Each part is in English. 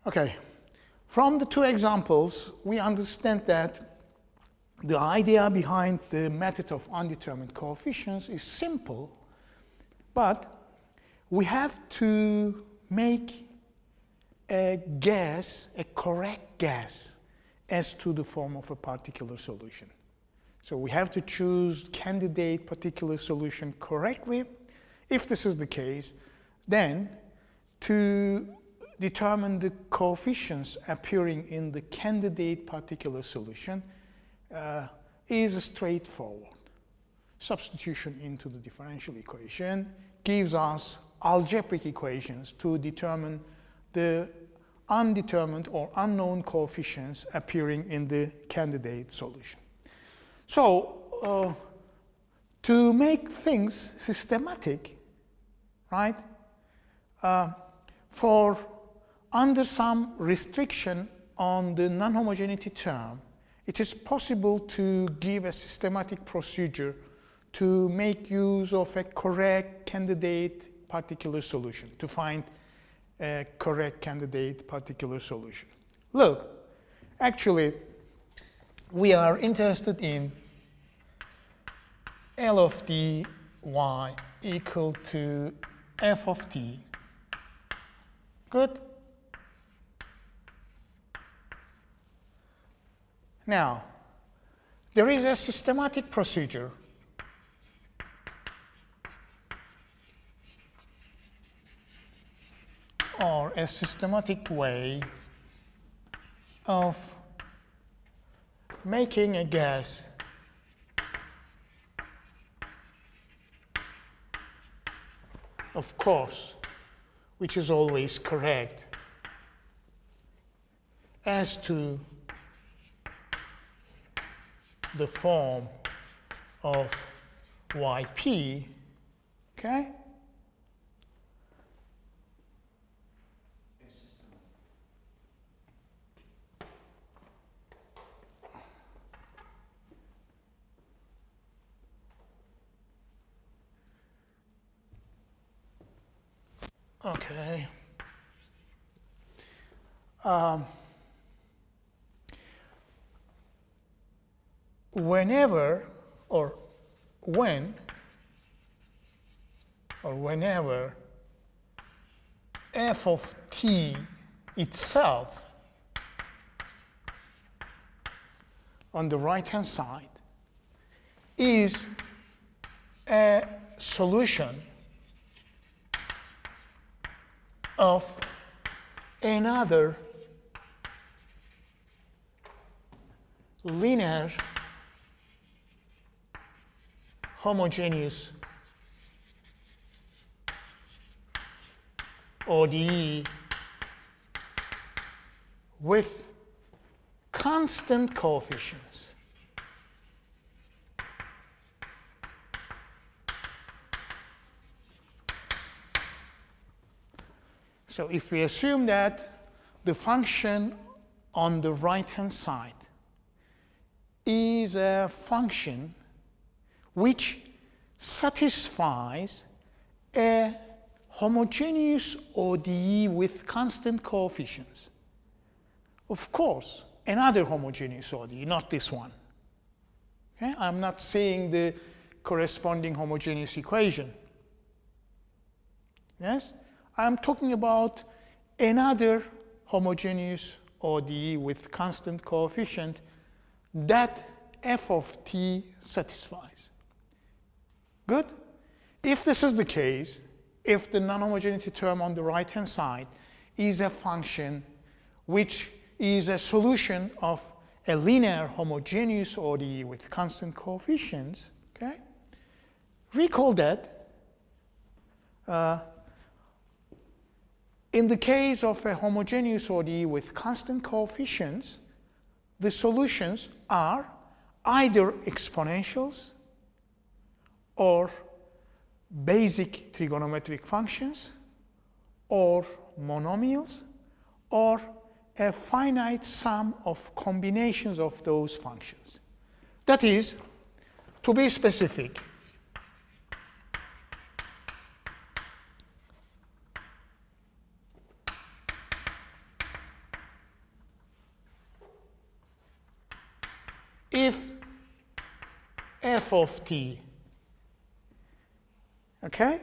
Okay, from the two examples, we understand that the idea behind the method of undetermined coefficients is simple, but we have to make a guess, a correct guess, as to the form of a particular solution. So we have to choose candidate particular solution correctly. If this is the case, then to determine the coefficients appearing in the candidate particular solution is straightforward. Substitution into the differential equation gives us algebraic equations to determine the undetermined or unknown coefficients appearing in the candidate solution. So to make things systematic, right, for under some restriction on the non-homogeneity term, it is possible to give a systematic procedure to make use of a correct candidate particular solution, to find a correct candidate particular solution. Look, actually, we are interested in L of dy equal to f of t. Good? Now, there is a systematic procedure or a systematic way of making a guess of course, which is always correct, as to the form of yp, okay? Okay. Whenever or whenever f of t itself on the right-hand side is a solution of another linear homogeneous ODE with constant coefficients. So if we assume that the function on the right-hand side is a function which satisfies a homogeneous ODE with constant coefficients. Of course, another homogeneous ODE, not this one. Okay? I'm not saying the corresponding homogeneous equation. Yes? I'm talking about another homogeneous ODE with constant coefficient that f of t satisfies. Good? If this is the case, if the non-homogeneity term on the right-hand side is a function which is a solution of a linear homogeneous ODE with constant coefficients, okay? Recall that in the case of a homogeneous ODE with constant coefficients, the solutions are either exponentials or basic trigonometric functions or monomials or a finite sum of combinations of those functions. That is, to be specific, if f of t, okay,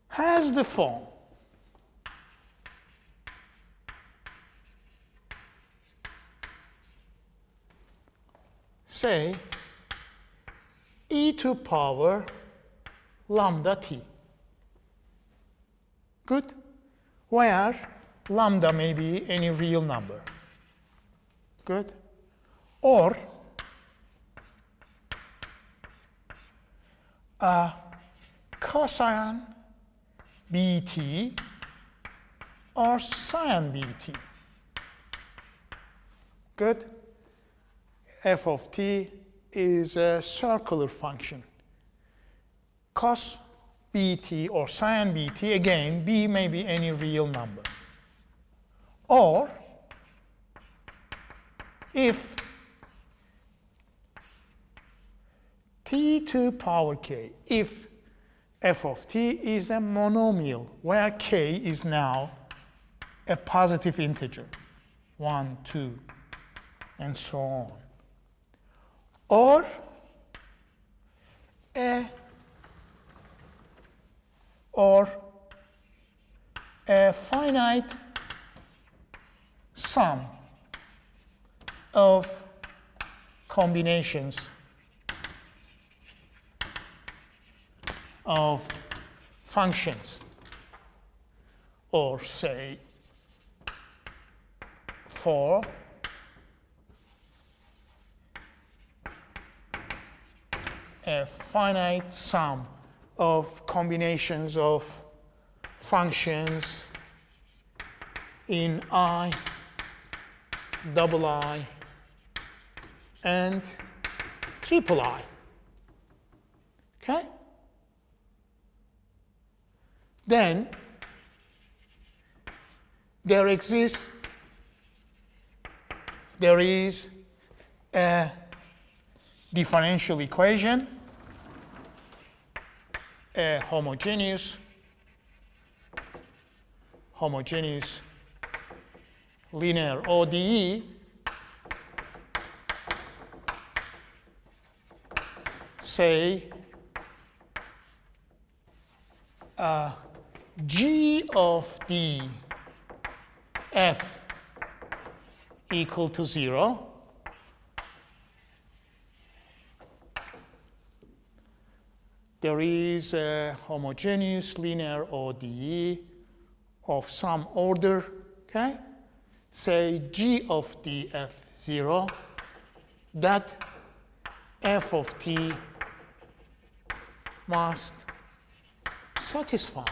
has the form say e to power lambda t. Good? Where lambda may be any real number. Good? Or cosine bt or sine bt. Good? F of t is a circular function. Cos bt or sine bt, again, b may be any real number. Or if t to power k, if f of t is a monomial where k is now a positive integer, 1, 2, and so on. Or a finite sum of combinations of functions, or say for a finite sum of combinations of functions in I, double I, and triple I. Okay? Then there is a differential equation, a homogeneous linear ODE say g of d f equal to 0, there is a homogeneous linear ODE of some order, okay? Say g of d f0, that f of t must satisfy.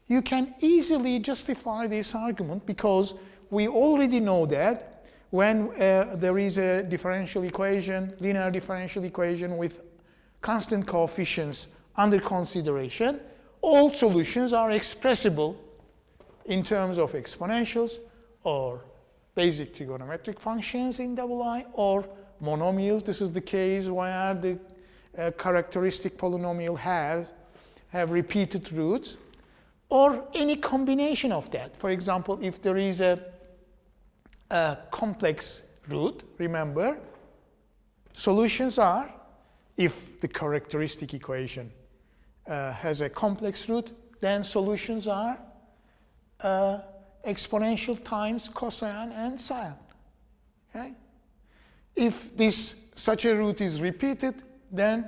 You can easily justify this argument because we already know that when there is a differential equation, linear differential equation with constant coefficients under consideration, all solutions are expressible in terms of exponentials or basic trigonometric functions in double I or monomials. This is the case where the characteristic polynomial have repeated roots, or any combination of that. For example, if there is a complex root, remember, solutions are, if the characteristic equation has a complex root, then solutions are exponential times cosine and sine. Okay? If such a root is repeated, then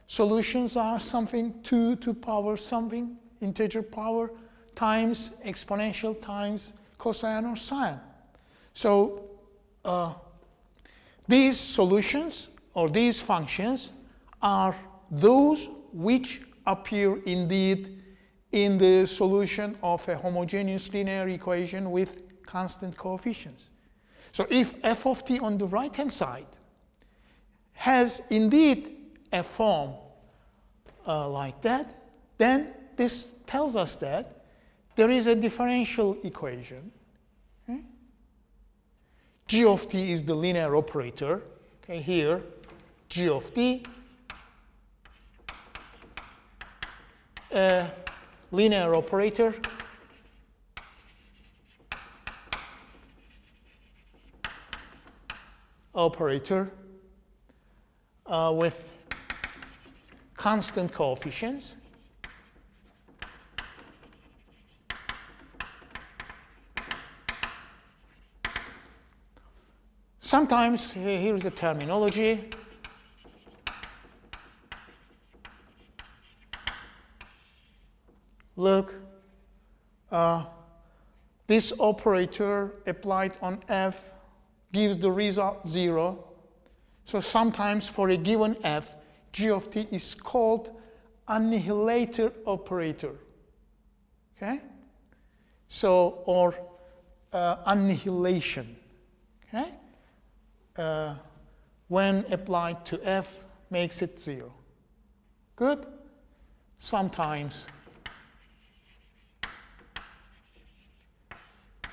solutions are something 2 to power something, integer power, times exponential times cosine or sine. So these solutions or these functions are those which appear indeed in the solution of a homogeneous linear equation with constant coefficients. So if f of t on the right-hand side has indeed a form like that, then this tells us that there is a differential equation. Okay? G of t is the linear operator. Okay, here, G of t, a linear operator operator with constant coefficients. Sometimes, here's the terminology. Look, this operator applied on f gives the result 0. So sometimes for a given f, g of t is called annihilator operator. Okay? So, or annihilation. Okay? When applied to f, makes it 0. Good? Sometimes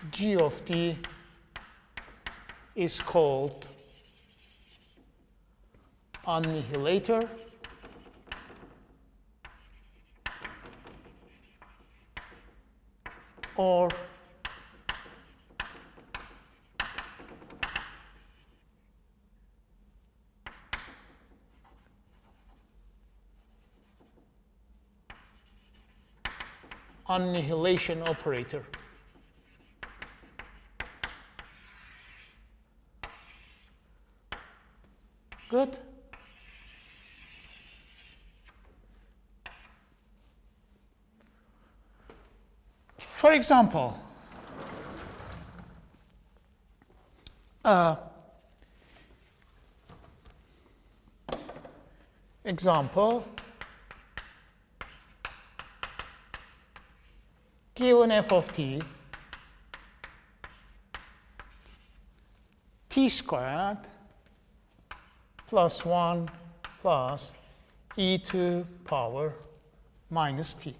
g of t is called annihilator or annihilation operator. Good? For example, given f of t, t squared plus 1 plus e to power minus t.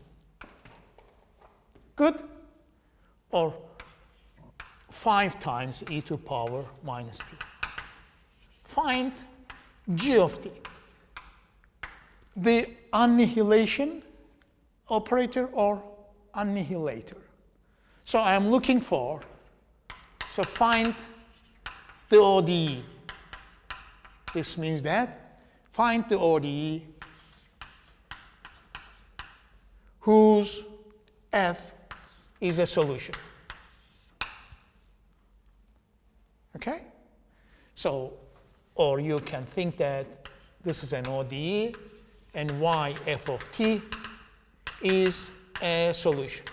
Good? Or 5 times e to power minus t. Find g of t. The annihilation operator or annihilator. So I am looking for, so find the ODE. This means that find the ODE whose f is a solution. Okay? So, or you can think that this is an ODE and y f of t is a solution.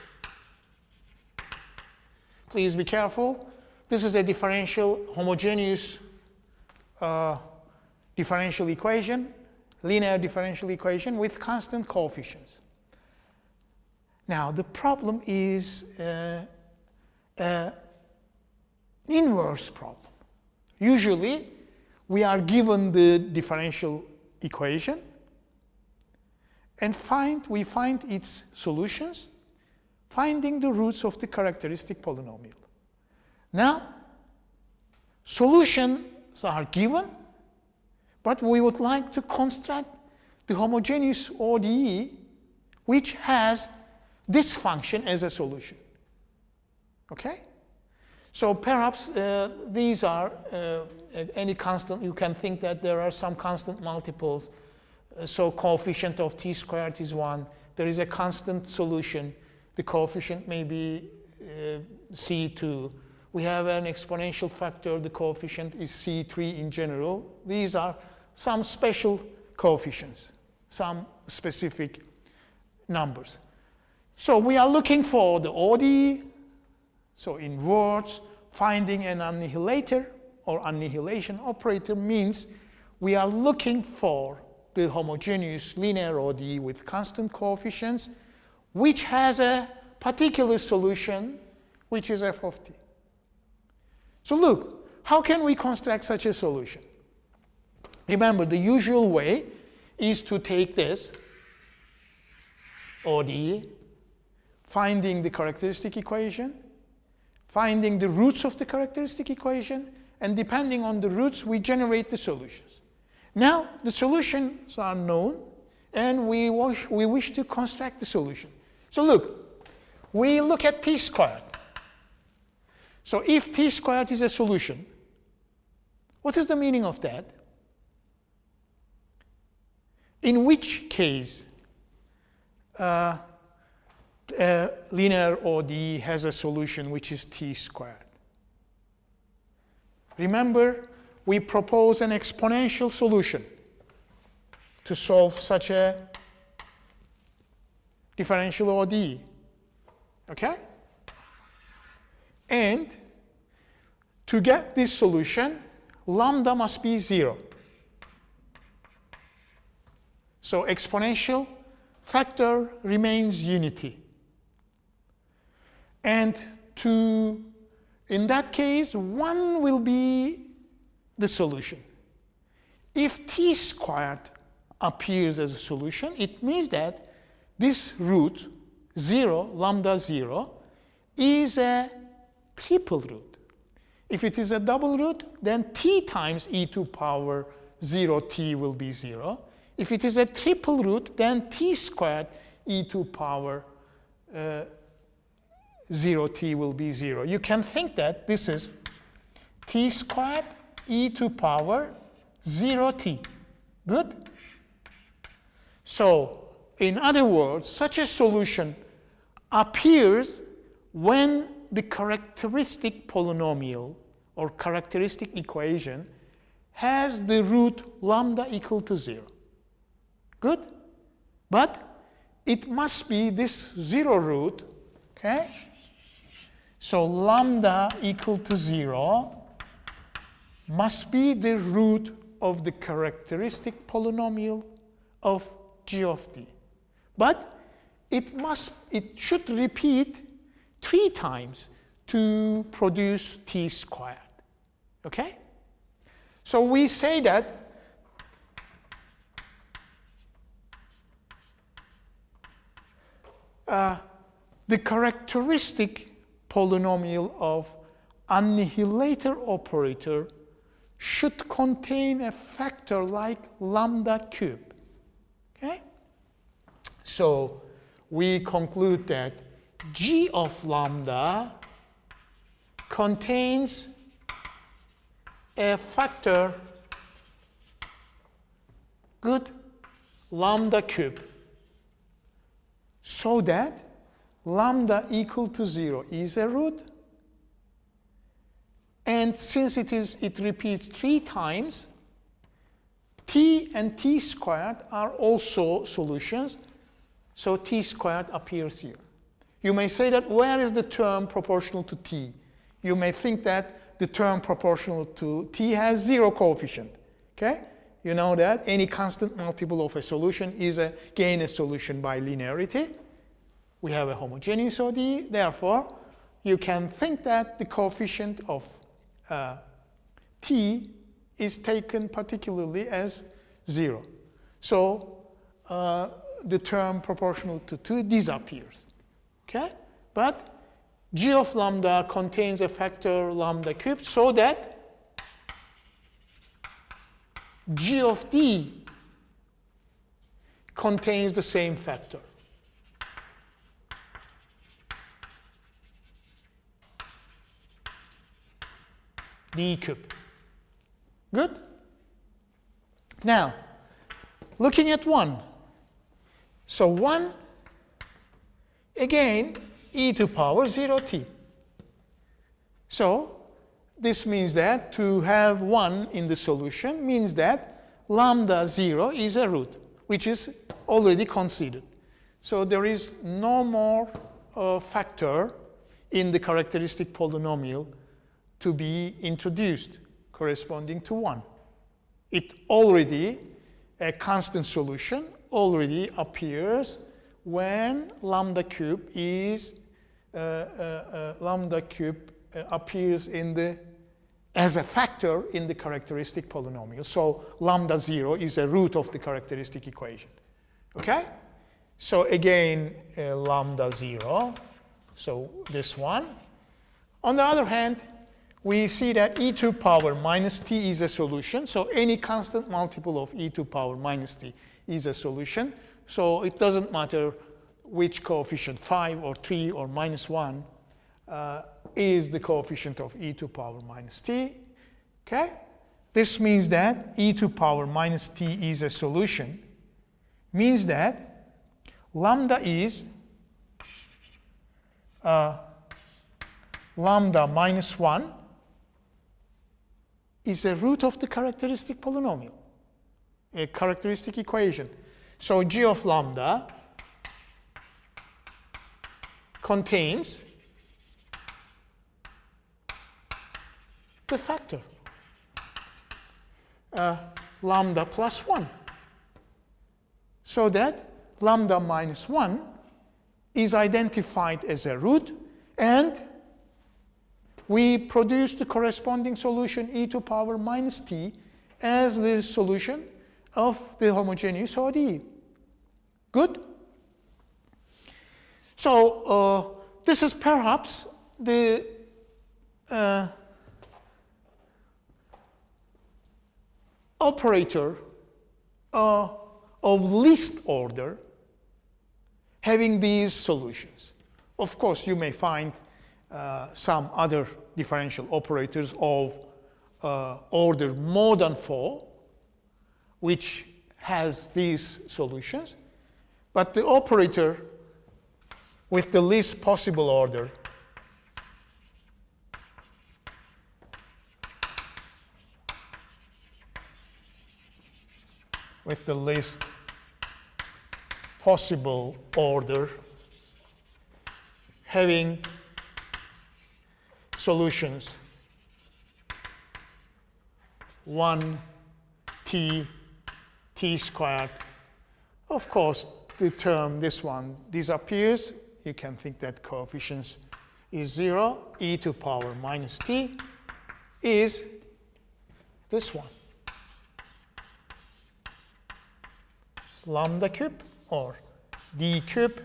Please be careful. This is a differential homogeneous differential equation, linear differential equation with constant coefficients. Now, the problem is an inverse problem. Usually, we are given the differential equation and we find its solutions, finding the roots of the characteristic polynomial. Now, solutions are given, but we would like to construct the homogeneous ODE which has this function as a solution. Okay? So perhaps these are any constant. You can think that there are some constant multiples. So coefficient of t squared is 1. There is a constant solution. The coefficient may be C2. We have an exponential factor. The coefficient is C3 in general. These are some special coefficients, some specific numbers. So we are looking for the ODE. So in words, finding an annihilator or annihilation operator means we are looking for the homogeneous linear ODE with constant coefficients, which has a particular solution, which is f of t. So look, how can we construct such a solution? Remember, the usual way is to take this ODE, finding the characteristic equation, finding the roots of the characteristic equation, and depending on the roots, we generate the solutions. Now, the solutions are known, and we wish to construct the solution. So look, we look at t squared. So if t squared is a solution, What is the meaning of that? In which case linear ODE has a solution which is t squared? Remember, we propose an exponential solution to solve such a differential ODE. Okay? And to get this solution, lambda must be 0. So exponential factor remains unity. And in that case, 1 will be the solution. If t squared appears as a solution, it means that this root, 0, lambda 0, is a triple root. If it is a double root, then t times e to power 0t will be 0. If it is a triple root, then t squared e to power 0t will be 0. You can think that this is t squared e to power 0t. Good? So, in other words, such a solution appears when the characteristic polynomial or characteristic equation has the root lambda equal to 0. Good? But it must be this 0 root, okay? So lambda equal to 0 must be the root of the characteristic polynomial of g of d. But it should repeat 3 times to produce t squared. Okay? So we say that the characteristic polynomial of annihilator operator should contain a factor like lambda cube. Okay? So we conclude that g of lambda contains a factor, good, lambda cube, so that lambda equal to 0 is a root. And since it repeats 3 times, t and t squared are also solutions, so t squared appears here. You may say that where is the term proportional to t? You may think that the term proportional to t has 0 coefficient. Okay? You know that any constant multiple of a solution is again a solution by linearity. We have a homogeneous ODE, therefore you can think that the coefficient of t is taken particularly as 0. So the term proportional to 2 disappears. Okay? But g of lambda contains a factor lambda cubed, so that g of d contains the same factor. D cubed. Good? Now, looking at 1. So 1, again, e to power 0t. So this means that to have 1 in the solution means that lambda 0 is a root, which is already considered. So there is no more factor in the characteristic polynomial to be introduced corresponding to 1. It already, a constant solution, already appears when lambda cube is appears in the as a factor in the characteristic polynomial. So lambda 0 is a root of the characteristic equation. Okay? So again, lambda 0. So this one. On the other hand, we see that e to power minus t is a solution. So any constant multiple of e to power minus t is a solution. So it doesn't matter which coefficient, 5 or 3 or minus 1, is the coefficient of e to power minus t. Okay? this means that e to power minus t is a solution, means that lambda is lambda minus 1 is a root of the characteristic polynomial, a characteristic equation. So g of lambda contains the factor lambda plus 1. So that lambda minus 1 is identified as a root, and we produce the corresponding solution e to power minus t as the solution of the homogeneous ODE. Good? So this is perhaps the operator of least order having these solutions. Of course, you may find some other differential operators of order more than 4, which has these solutions. But the operator with the least possible order having solutions 1 t squared. Of course, the term, this one, disappears. You can think that coefficients is 0. E to power minus t is this one, lambda cube, or d cube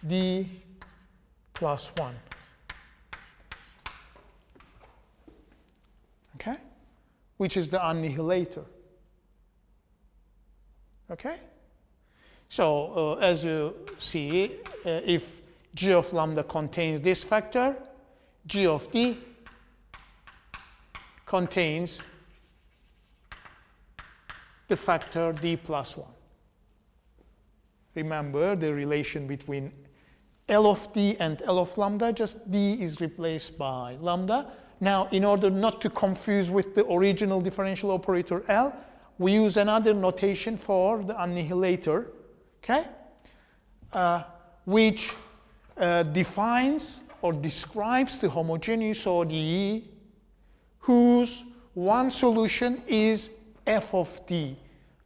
d plus 1. Okay? Which is the annihilator. Okay? So as you see, if g of lambda contains this factor, g of d contains the factor d plus 1. Remember the relation between L of d and L of lambda, just d is replaced by lambda. Now, in order not to confuse with the original differential operator L, we use another notation for the annihilator, okay? Which defines or describes the homogeneous ODE whose one solution is f of d,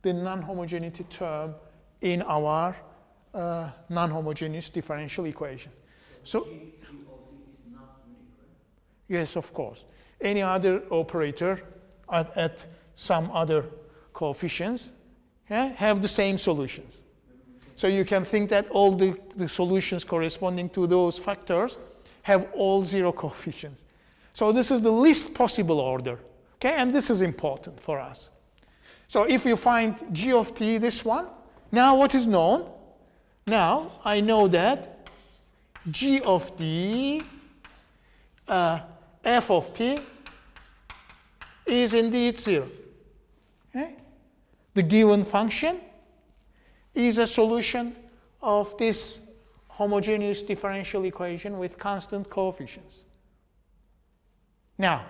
the non-homogeneity term in our non-homogeneous differential equation. So, G of D is not unique, right? yes, of course. Any other operator at some other coefficients have the same solutions. So you can think that all the solutions corresponding to those factors have all 0 coefficients. So this is the least possible order, okay? And this is important for us. So if you find g of t, this one, now what is known? Now I know that g of d, f of t is indeed 0. Okay? The given function is a solution of this homogeneous differential equation with constant coefficients. Now,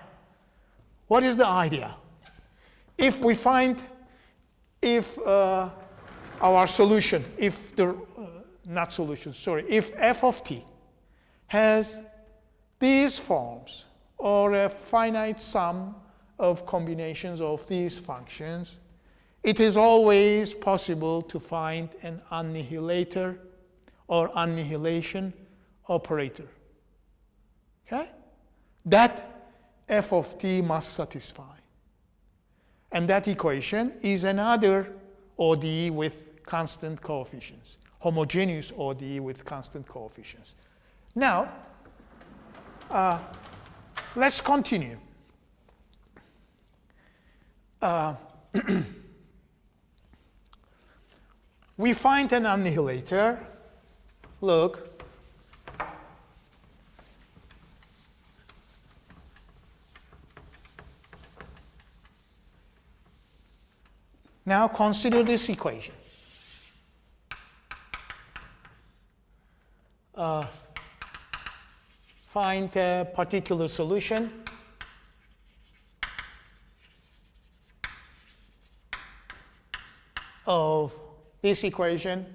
what is the idea? If we find, if our solution, if the, not solution, sorry, if f of t has these forms or a finite sum of combinations of these functions, it is always possible to find an annihilator or annihilation operator. Okay? That f of t must satisfy. And that equation is another ODE with constant coefficients, homogeneous ODE with constant coefficients. Now, let's continue. We find an annihilator. Look. Now consider this equation. Find a particular solution of this equation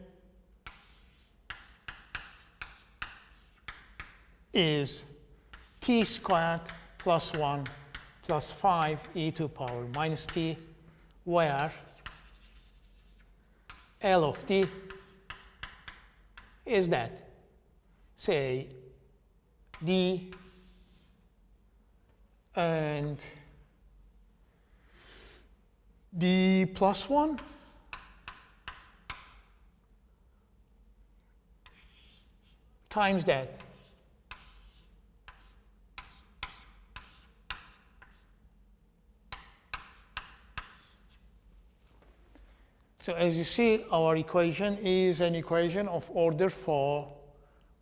is t squared plus 1 plus 5 e to the power minus t, where L of t is that, say, d and d plus 1 times that. So as you see, our equation is an equation of order 4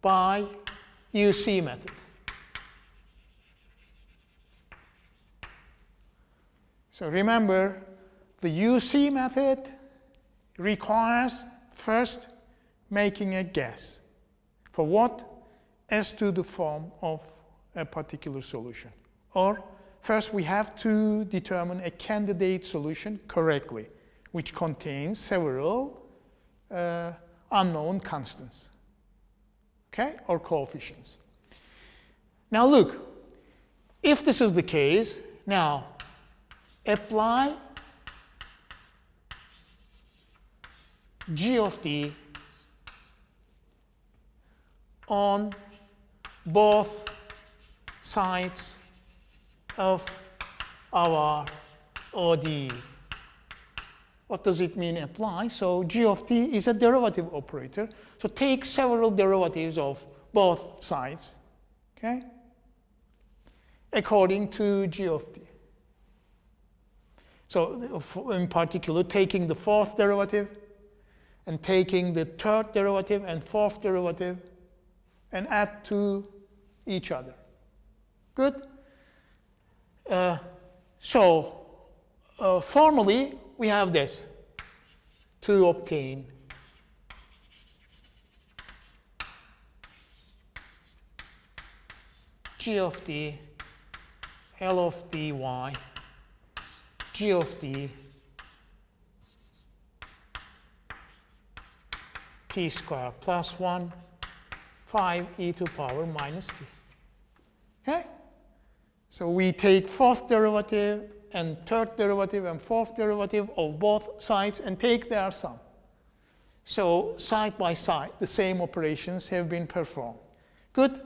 by UC method. So remember, the UC method requires first making a guess. For what? As to the form of a particular solution. Or first we have to determine a candidate solution correctly, which contains several unknown constants, okay, or coefficients. Now look, if this is the case, now apply g of t on both sides of our ODE. What does it mean apply? So g of t is a derivative operator. So take several derivatives of both sides, okay, according to g of t. So in particular, taking the fourth derivative and taking the third derivative and fourth derivative and add to each other. Good? Formally, we have this to obtain g of t, L of dy, g of t, t squared plus 1, 5 e to the power minus t. Okay? So we take fourth derivative and third derivative and fourth derivative of both sides and take their sum. So side by side, the same operations have been performed. Good?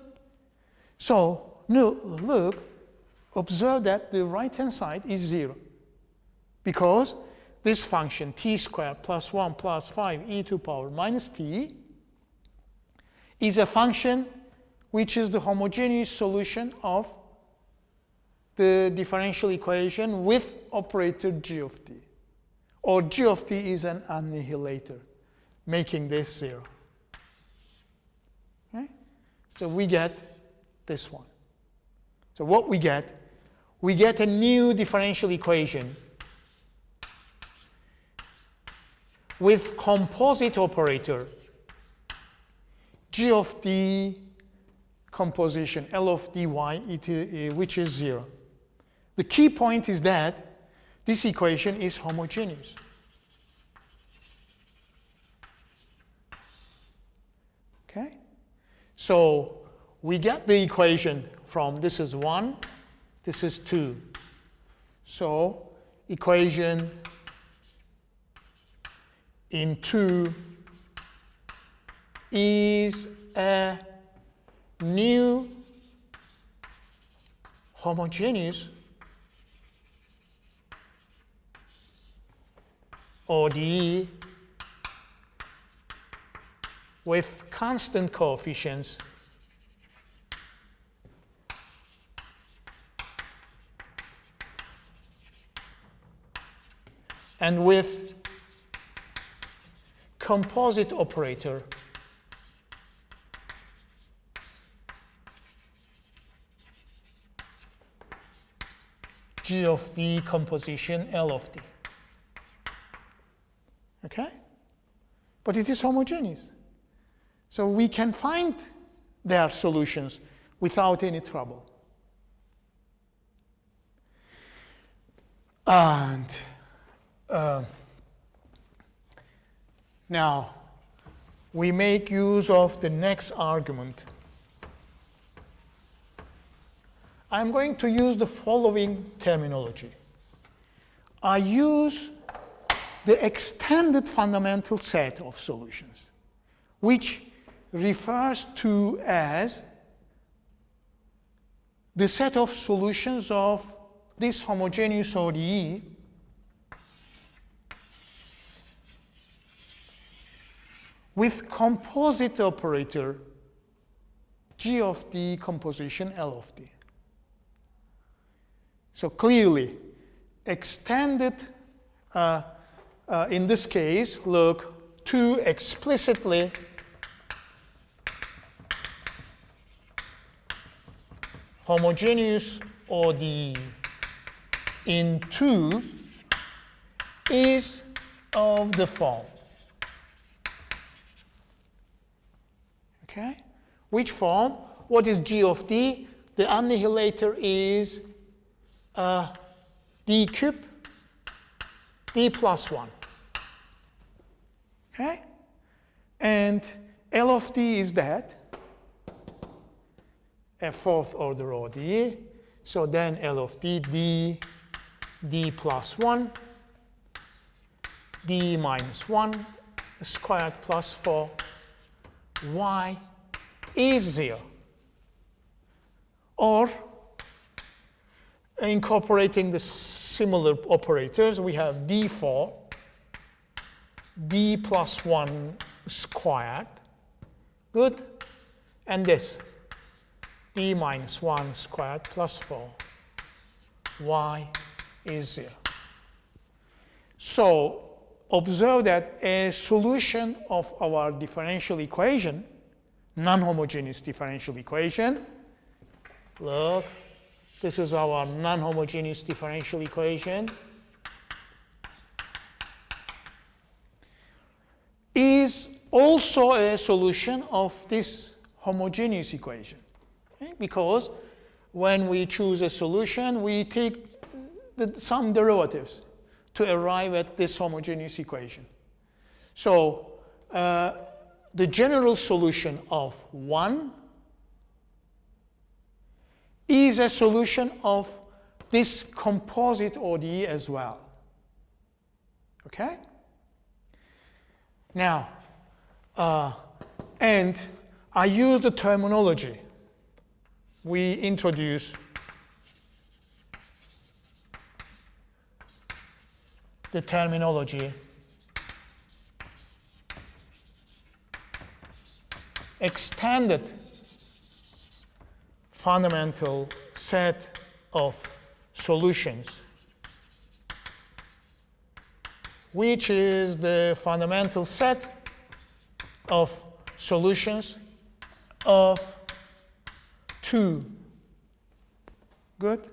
So look, observe that the right-hand side is 0. Because this function t squared plus 1 plus 5 e to the power minus t is a function which is the homogeneous solution of the differential equation with operator g of t. Or g of t is an annihilator, making this 0. Okay? So we get this one. So what we get a new differential equation with composite operator g of t composition L of dy, which is 0. The key point is that this equation is homogeneous. Okay? So we get the equation from this is 1, this is 2. So equation in 2 is a new homogeneous ODE with constant coefficients and with composite operator g of d composition L of d. Okay? But it is homogeneous. So we can find their solutions without any trouble. And now we make use of the next argument. I'm going to use the following terminology. I use the extended fundamental set of solutions, which refers to as the set of solutions of this homogeneous ODE with composite operator G of D composition L of D. So clearly, extended, in this case, look to explicitly homogeneous ODE in 2 is of the form. Okay? Which form? What is G of D? The annihilator is D cube, D plus 1. Okay? And L of D is that, a fourth order ODE. So then L of D, D plus 1, D minus 1 squared plus 4, Y is 0. Or, incorporating the similar operators, we have D4, D plus 1 squared, good, and this, D minus 1 squared plus 4, Y is 0. So, observe that a solution of our differential equation, non-homogeneous differential equation, look, this is our non-homogeneous differential equation, is also a solution of this homogeneous equation. Okay? Because when we choose a solution, we take some derivatives to arrive at this homogeneous equation. So the general solution of 1 is a solution of this composite ODE as well. Okay? Now, and I use the terminology we introduce the terminology extended fundamental set of solutions, which is the fundamental set of solutions of 2, good,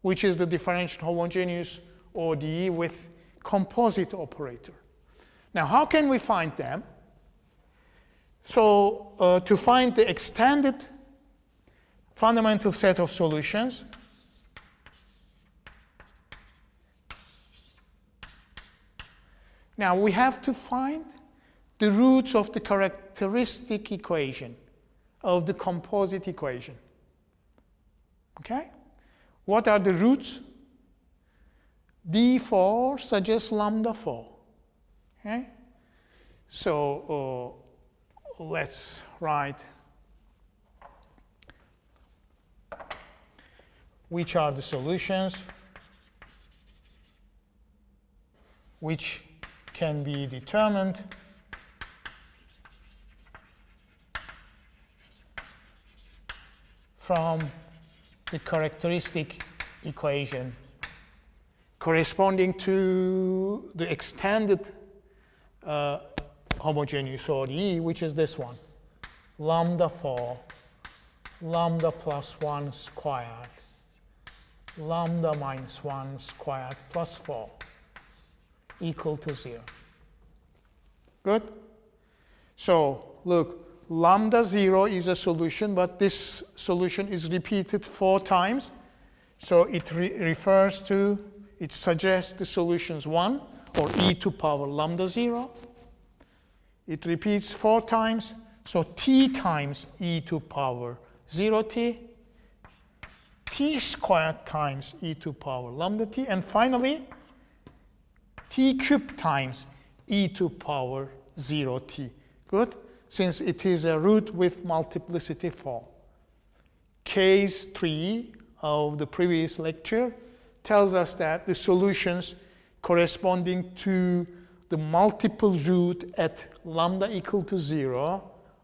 which is the differential homogeneous ODE with composite operator. Now, how can we find them? So, to find the extended fundamental set of solutions, now we have to find the roots of the characteristic equation of the composite equation. Okay? What are the roots? D4 suggests lambda 4. Okay? So let's write which are the solutions which can be determined from the characteristic equation corresponding to the extended homogeneous ODE, which is this one, lambda 4, lambda plus 1 squared, lambda minus 1 squared plus 4. equal to 0. Good? So look, lambda 0 is a solution, but this solution is repeated 4 times. So it refers to, it suggests the solutions 1, or e to power lambda 0. It repeats 4 times, so t times e to power 0t, t squared times e to power lambda t, and finally, t cubed times e to power 0t. Good? Since it is a root with multiplicity 4. Case 3 of the previous lecture tells us that the solutions corresponding to the multiple root at lambda equal to 0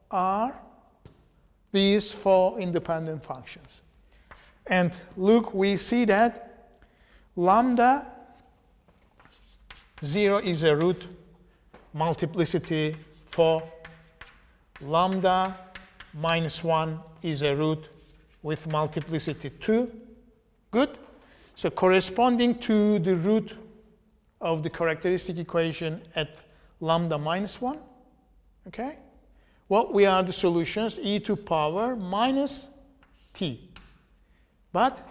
are these 4 independent functions. And look, we see that lambda 0 is a root multiplicity 4. Lambda minus 1 is a root with multiplicity 2. Good? So corresponding to the root of the characteristic equation at lambda minus 1, okay? What we are the solutions? E to power minus t. But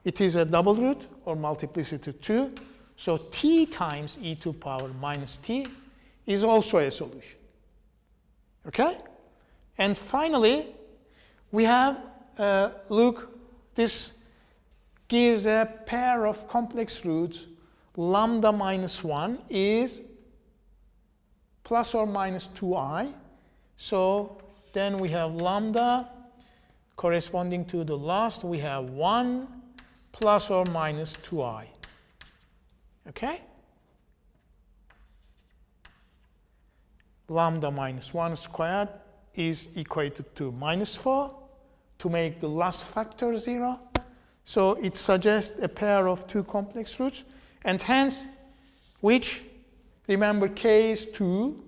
it is a double root or multiplicity 2. So t times e to power minus t is also a solution. Okay? And finally, we have, look, this gives a pair of complex roots. Lambda minus 1 is plus or minus 2i. So then we have lambda corresponding to the last, we have 1 plus or minus 2i. Okay? Lambda minus 1 squared is equated to minus 4 to make the last factor 0. So it suggests a pair of 2 complex roots, and hence, which, remember case 2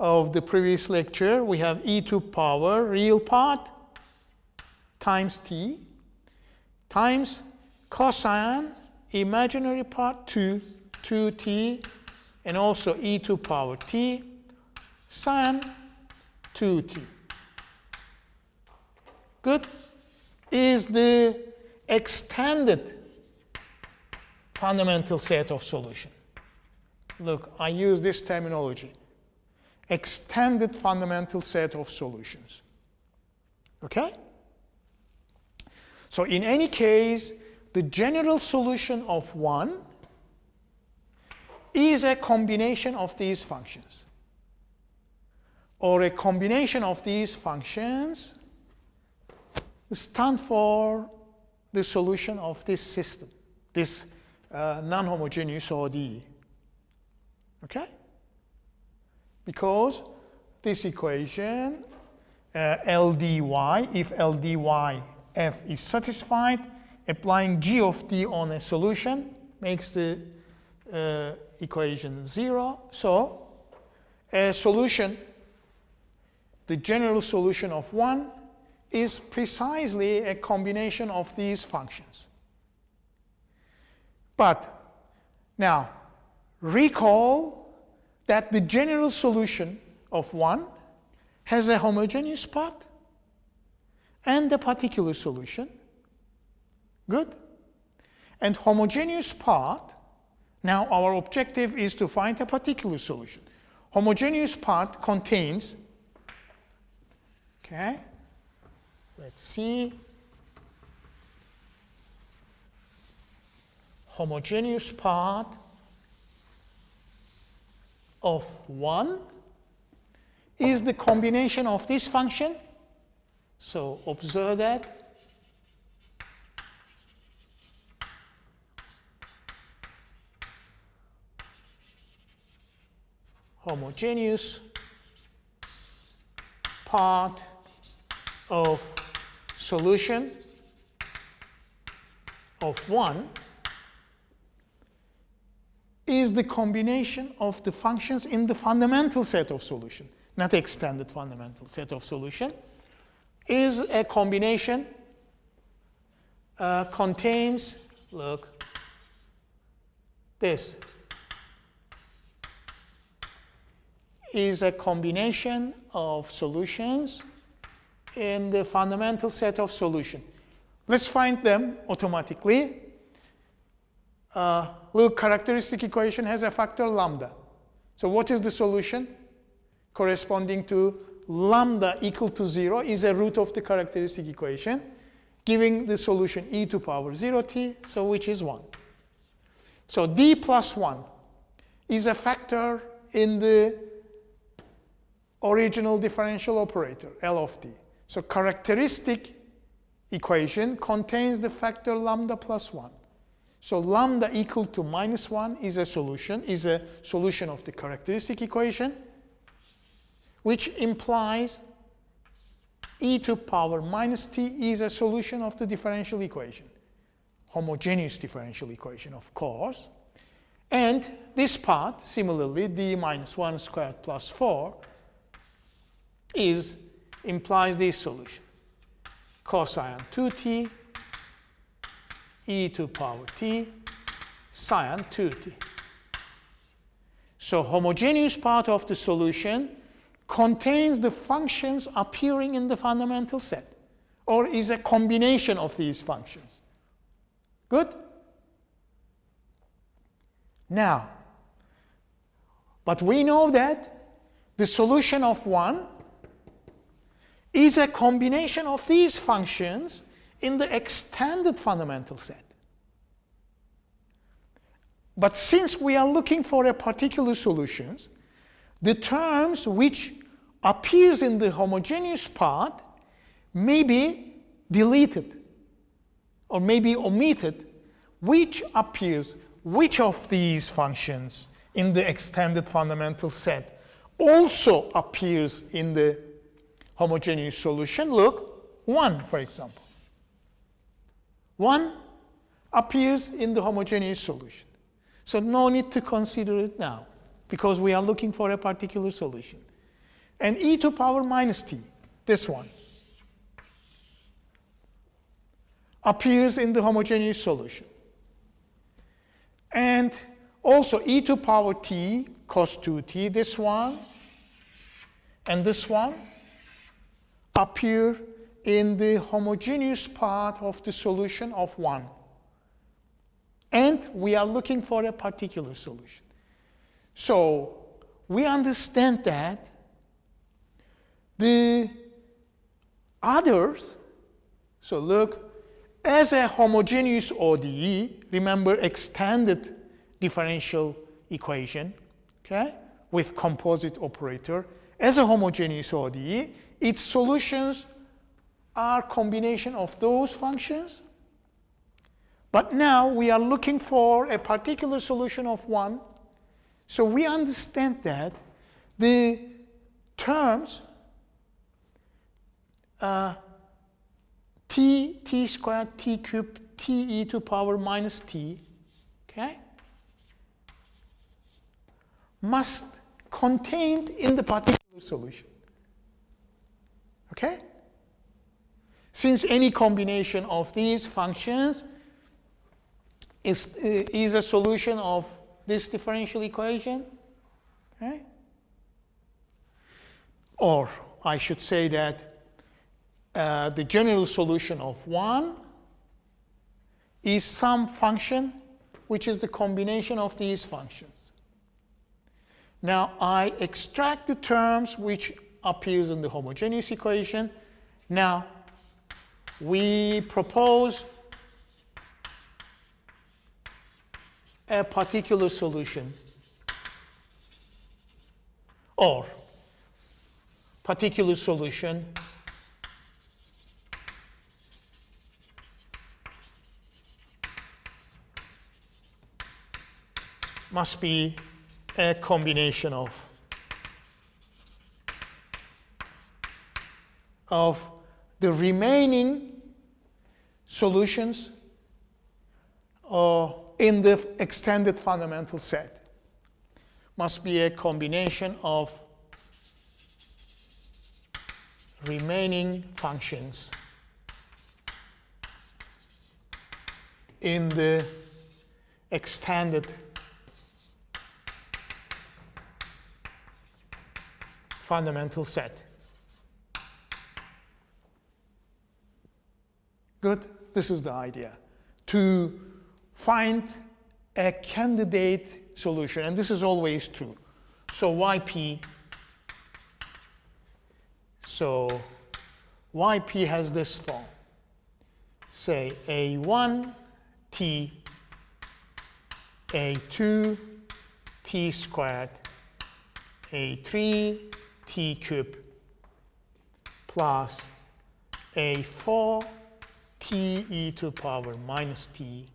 of the previous lecture, we have e to power real part times t times cosine imaginary part 2t, and also e to power t sine 2t. Good? Is the extended fundamental set of solution. Look, I use this terminology. Extended fundamental set of solutions. Okay? So in any case, the general solution of 1 is a combination of these functions. Or a combination of these functions stand for the solution of this system, this non-homogeneous ODE. Okay? Because this equation, LDY, if LDY f is satisfied, applying g of t on a solution makes the equation 0. So a solution, the general solution of 1, is precisely a combination of these functions. But now, recall that the general solution of 1 has a homogeneous part and a particular solution. Good? And homogeneous part, now our objective is to find a particular solution. Homogeneous part contains, okay, let's see, homogeneous part of 1 is the combination of this function. So observe that. Homogeneous part of solution of 1 is the combination of the functions in the fundamental set of solution, not extended fundamental set of solution, is a combination, contains, look, this, is a combination of solutions in the fundamental set of solutions. Let's find them automatically. Look, characteristic equation has a factor lambda. So what is the solution? Corresponding to lambda equal to 0 is a root of the characteristic equation, giving the solution e to power 0t, so which is 1. So d plus 1 is a factor in the original differential operator, L of d. So characteristic equation contains the factor lambda plus 1. So lambda equal to minus 1 is a solution of the characteristic equation, which implies e to power minus t is a solution of the differential equation. Homogeneous differential equation, of course. And this part, similarly, d minus 1 squared plus 4 implies this solution. Cosine 2t e to power t sine 2t. So homogeneous part of the solution contains the functions appearing in the fundamental set, or is a combination of these functions. Good? Now, but we know that the solution of 1 is a combination of these functions in the extended fundamental set. But since we are looking for a particular solutions, the terms which appears in the homogeneous part may be deleted or may be omitted. Which of these functions in the extended fundamental set also appears in the homogeneous solution? Look, 1, for example. 1 appears in the homogeneous solution. So no need to consider it now, because we are looking for a particular solution. And e to power minus t, this one, appears in the homogeneous solution. And also e to power t cos 2t, this one, and this one appear in the homogeneous part of the solution of 1. And we are looking for a particular solution. So we understand that the others, so look, as a homogeneous ODE, remember extended differential equation, okay, with composite operator, as a homogeneous ODE, its solutions are combination of those functions. But now we are looking for a particular solution of 1. So we understand that the terms t squared, t cubed, t e to power minus t, okay, must contained in the particular solution. Okay? Since any combination of these functions is a solution of this differential equation, okay? Or I should say that the general solution of 1 is some function which is the combination of these functions. Now I extract the terms which appears in the homogeneous equation. Now we propose a particular solution, or particular solution must be a combination of the remaining solutions in the extended fundamental set. Must be a combination of remaining functions in the extended fundamental set. Good? This is the idea. To find a candidate solution, and this is always true. So YP, YP has this form. Say A1 T, A2 T squared, A3 T cubed, plus A4 T e to the power minus T,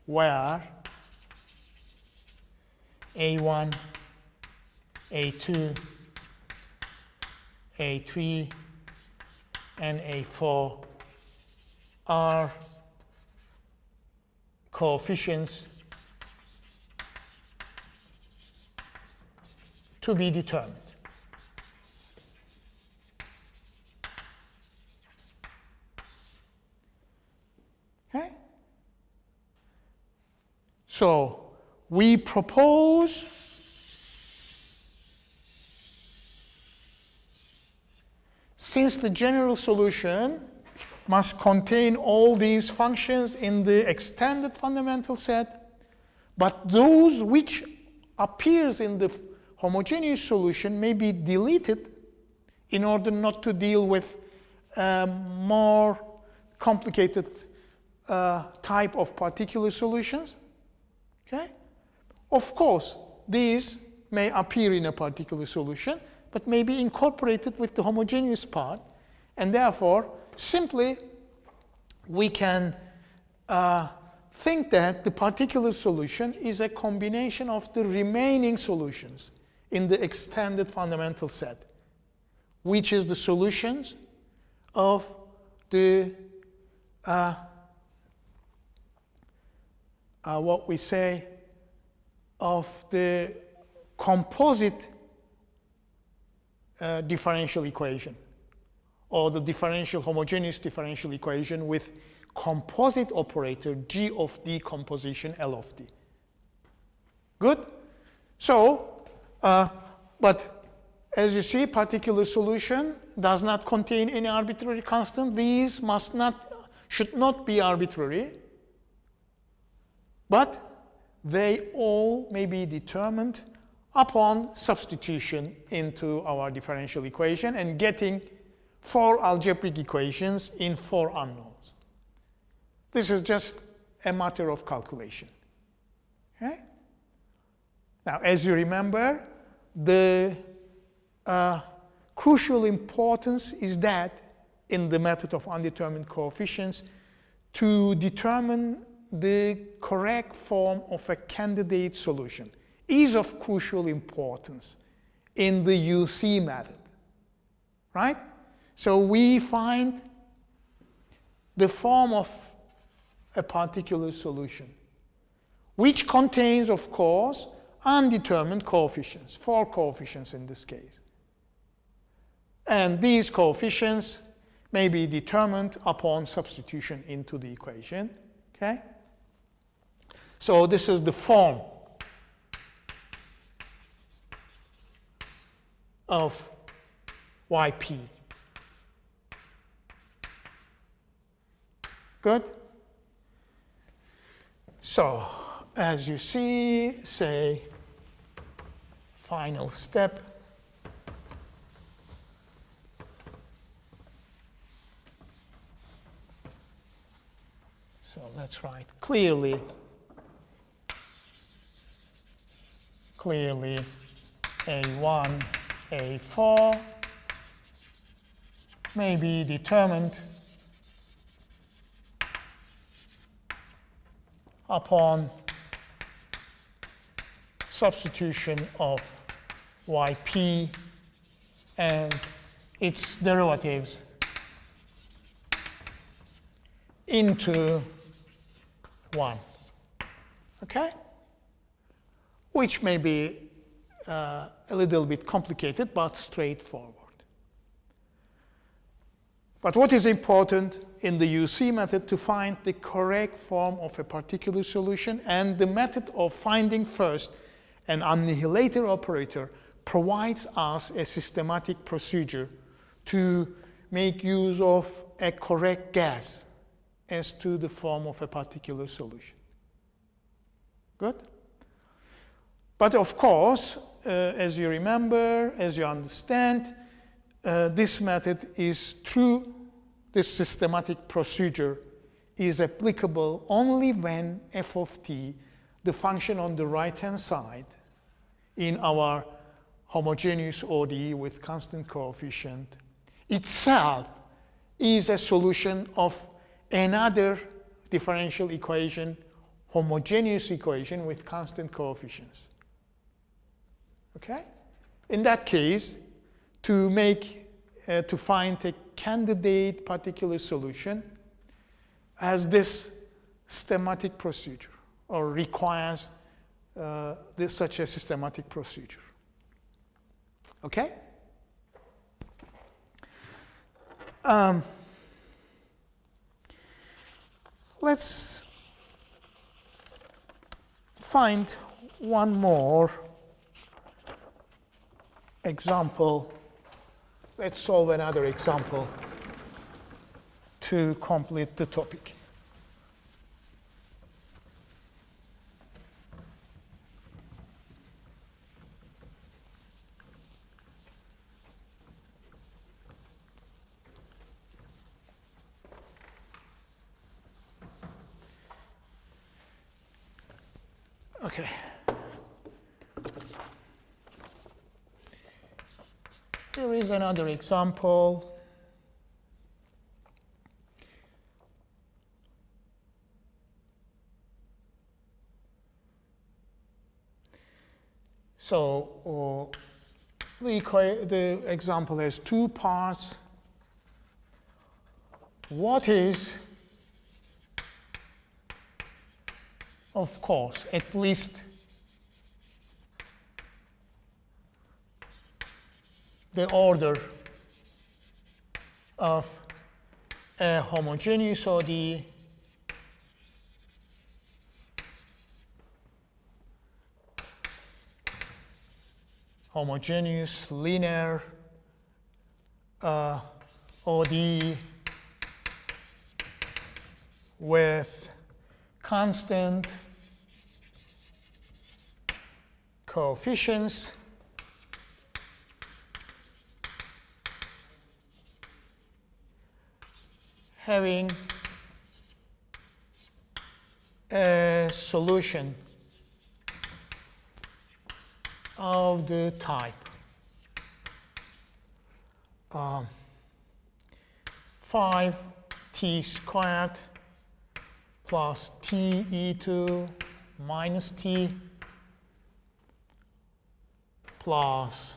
where A1, A2, A3, and A4 are coefficients to be determined. Okay? So we propose since the general solution must contain all these functions in the extended fundamental set, but those which appears in the homogeneous solution may be deleted in order not to deal with more complicated type of particular solutions. Okay? Of course, these may appear in a particular solution, but may be incorporated with the homogeneous part, and therefore simply we can think that the particular solution is a combination of the remaining solutions in the extended fundamental set, which is the solutions of the what we say of the composite differential equation, or the homogeneous differential equation with composite operator G of D composition L of D. Good? So, but as you see, particular solution does not contain any arbitrary constant. These should not be arbitrary, but they all may be determined upon substitution into our differential equation and getting 4 algebraic equations in 4 unknowns. This is just a matter of calculation. Okay? Now, as you remember, the crucial importance is that in the method of undetermined coefficients to determine the correct form of a candidate solution is of crucial importance in the UC method, right? So we find the form of a particular solution, which contains, of course, undetermined coefficients, 4 coefficients in this case. And these coefficients may be determined upon substitution into the equation, okay? So this is the form of YP. Good? So, as you see, say, final step. So let's write clearly A1, A4 may be determined upon substitution of YP and its derivatives into 1. Okay? Which may be a little bit complicated, but straightforward. But what is important in the UC method to find the correct form of a particular solution, and the method of finding first an annihilator operator provides us a systematic procedure to make use of a correct guess as to the form of a particular solution. Good? But of course, as you remember, as you understand, this method is true. This systematic procedure is applicable only when f of t, the function on the right-hand side in our homogeneous ODE with constant coefficient, itself is a solution of another differential equation, homogeneous equation with constant coefficients. Okay? In that case, to find a candidate particular solution has this systematic procedure, or requires such a systematic procedure. Okay? Let's find one more example. Let's solve another example to complete the topic. Okay. Here is another example. So the example has two parts. What is, of course, at least the order of a homogeneous ODE homogeneous linear ODE with constant coefficients having a solution of the type 5t squared plus t e2 minus t plus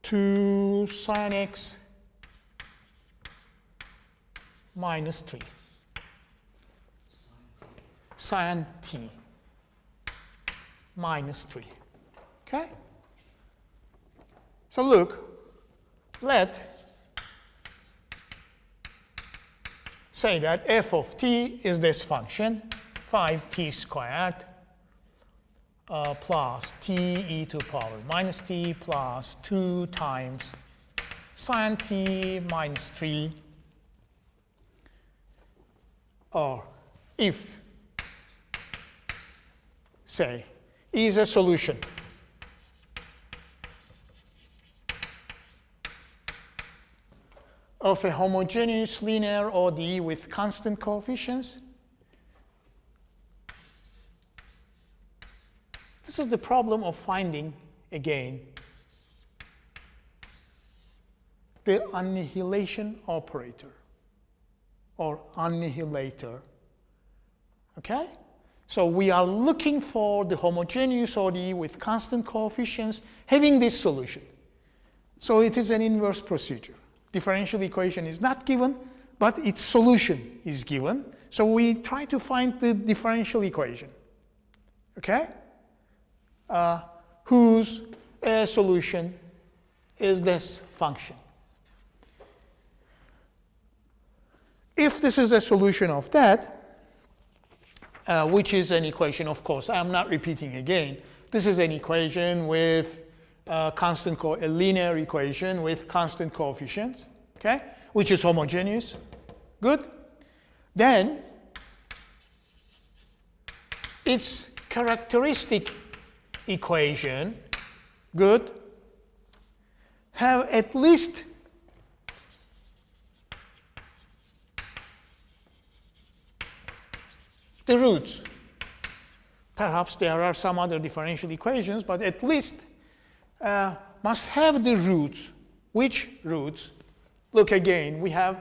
2 sine x minus 3 sine t minus 3. Okay? So look, let say that f of t is this function, 5t squared plus t e to the power minus t plus 2 times sine t minus 3, or if, say, is a solution of a homogeneous linear ODE with constant coefficients. This is the problem of finding, again, the annihilation operator or annihilator. Okay? So we are looking for the homogeneous ODE with constant coefficients having this solution. So it is an inverse procedure. Differential equation is not given, but its solution is given. So we try to find the differential equation, okay? Whose solution is this function. If this is a solution of that, which is an equation, of course, I'm not repeating again. This is an equation with a linear equation with constant coefficients, okay, which is homogeneous. Good. Then its characteristic equation, good, have at least the roots. Perhaps there are some other differential equations, but at least must have the roots. Which roots? Look again, we have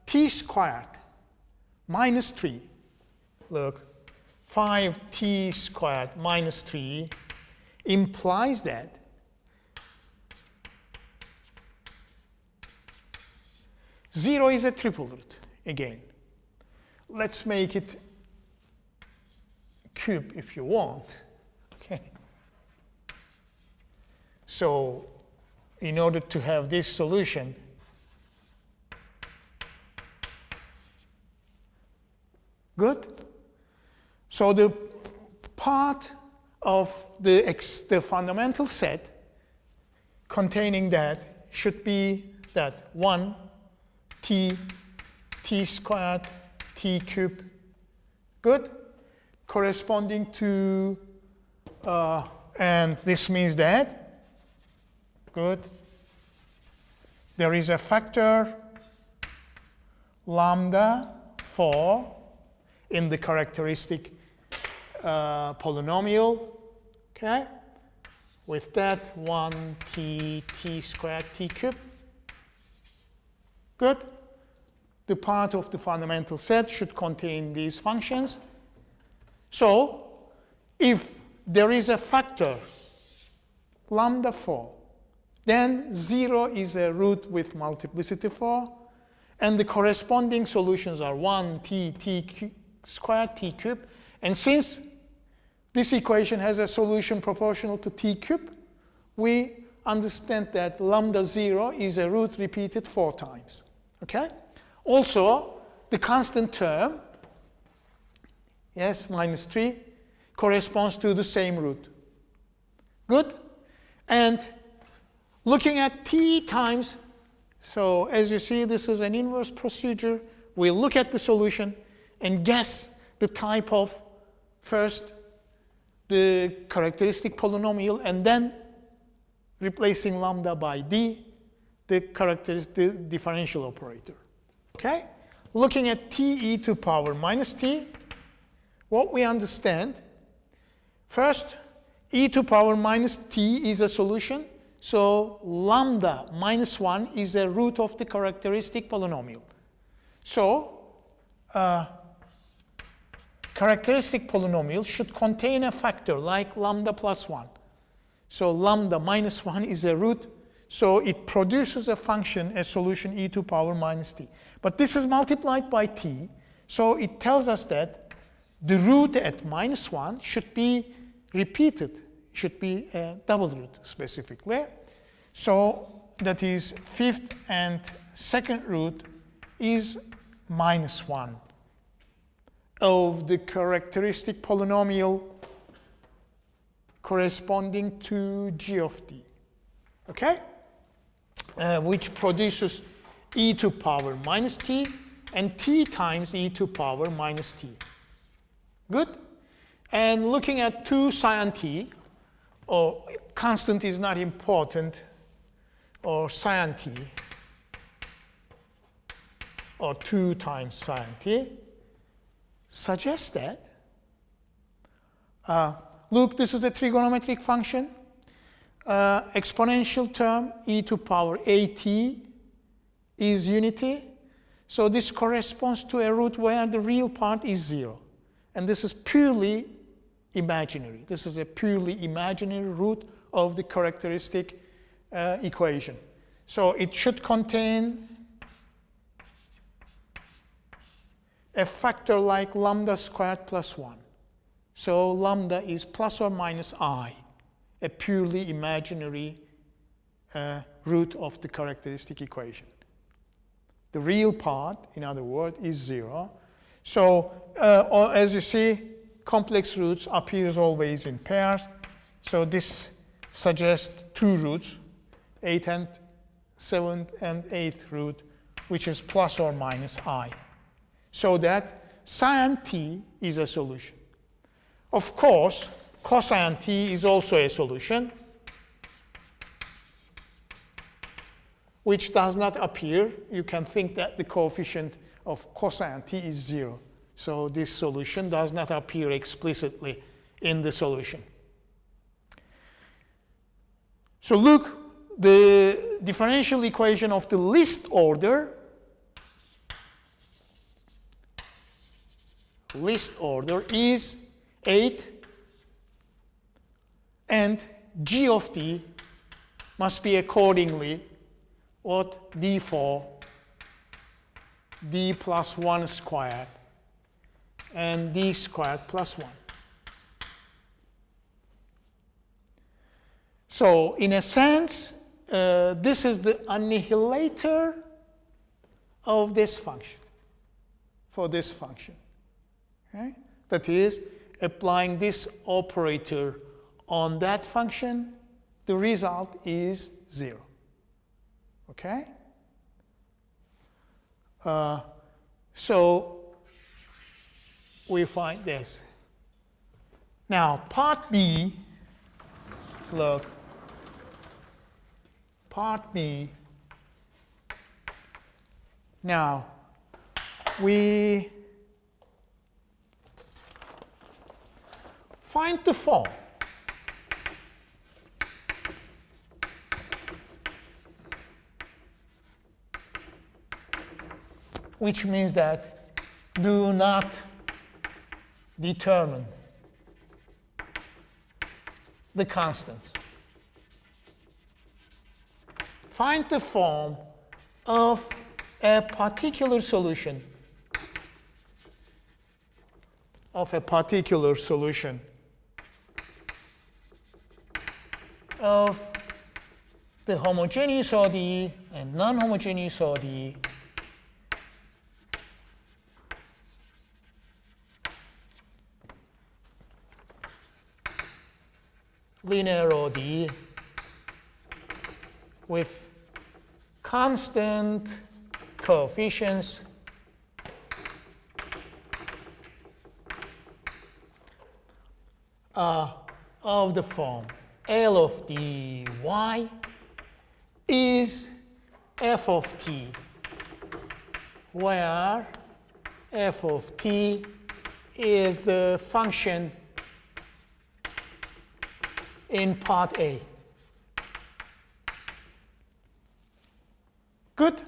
t squared minus 3. Look, 5t squared minus 3 implies that zero is a triple root again. Let's make it cube if you want. Okay. So in order to have this solution, good. So the part of the fundamental set containing that should be that 1 t squared t cubed, good, corresponding to, and this means that, good, there is a factor lambda 4 in the characteristic polynomial, okay, with that 1 t squared t cubed, good. The part of the fundamental set should contain these functions. So if there is a factor lambda 4, then 0 is a root with multiplicity 4, and the corresponding solutions are 1 t squared t cubed. And since this equation has a solution proportional to t cubed, we understand that lambda 0 is a root repeated 4 times. Okay? Also, the constant term, yes, minus 3, corresponds to the same root. Good? And looking at t times, so as you see, this is an inverse procedure. We look at the solution and guess the type of, first, the characteristic polynomial, and then replacing lambda by d, the differential operator. Okay? Looking at t e to power minus t, what we understand, first, e to power minus t is a solution, so lambda minus 1 is a root of the characteristic polynomial. So, characteristic polynomial should contain a factor like lambda plus 1. So lambda minus 1 is a root, so it produces a function, a solution e to power minus t. But this is multiplied by t, so it tells us that the root at minus 1 should be repeated, should be a double root specifically. So that is fifth and second root is minus 1 of the characteristic polynomial corresponding to g of t, okay? Which produces e to power minus t and t times e to power minus t. Good? And looking at 2 sine t, or constant is not important, or sine t, or 2 times sine t, suggests that, look, this is a trigonometric function, exponential term e to power at is unity. So this corresponds to a root where the real part is 0. And this is purely imaginary. This is a purely imaginary root of the characteristic equation. So it should contain a factor like lambda squared plus 1. So lambda is plus or minus I, a purely imaginary root of the characteristic equation. The real part, in other words, is 0. So as you see, complex roots appears always in pairs. So this suggests two roots, 8th and 7th and 8th root, which is plus or minus I. So that sin t is a solution. Of course, cosine t is also a solution, which does not appear. You can think that the coefficient of cosine t is 0. So this solution does not appear explicitly in the solution. So look, the differential equation of the least order is 8, and g of t must be accordingly what? d4 d plus 1 squared and d squared plus 1. So in a sense, this is the annihilator of this function, for this function. Okay? That is, applying this operator on that function, the result is 0. Okay? So we find this. Now, part B, look, part B. Now, we find the form. Which means that do not determine the constants. Find the form of a particular solution of the homogeneous ODE and non-homogeneous ODE linear ODE with constant coefficients of the form L of dy is f of t, where f of t is the function in part A. Good?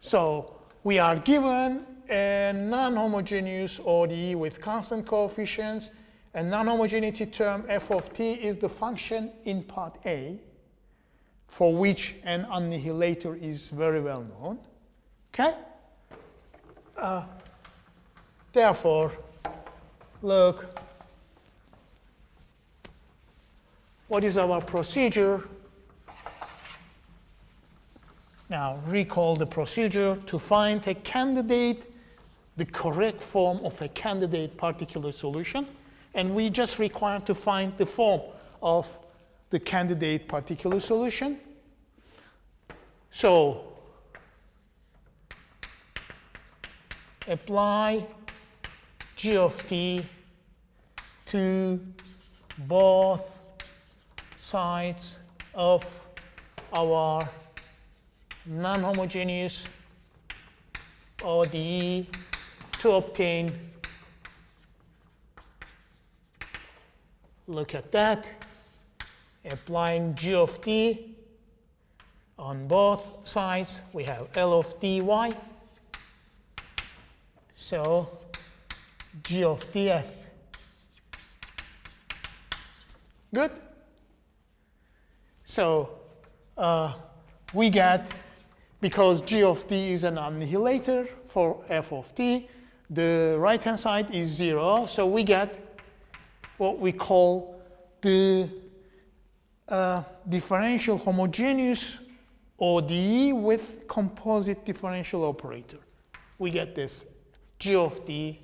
So we are given a non-homogeneous ODE with constant coefficients, and non-homogeneity term f of t is the function in part A, for which an annihilator is very well known. Okay? Therefore, look, what is our procedure? Now, recall the procedure to find a candidate, the correct form of a candidate particular solution. And we just require to find the form of the candidate particular solution. So, apply g of t to both sides of our non-homogeneous ODE to obtain, look at that, applying g of t on both sides, we have L of dy. So g of df. Good? So we get, because g of t is an annihilator for f of t, the right-hand side is 0. So we get what we call the differential homogeneous ODE with composite differential operator. We get this g of t,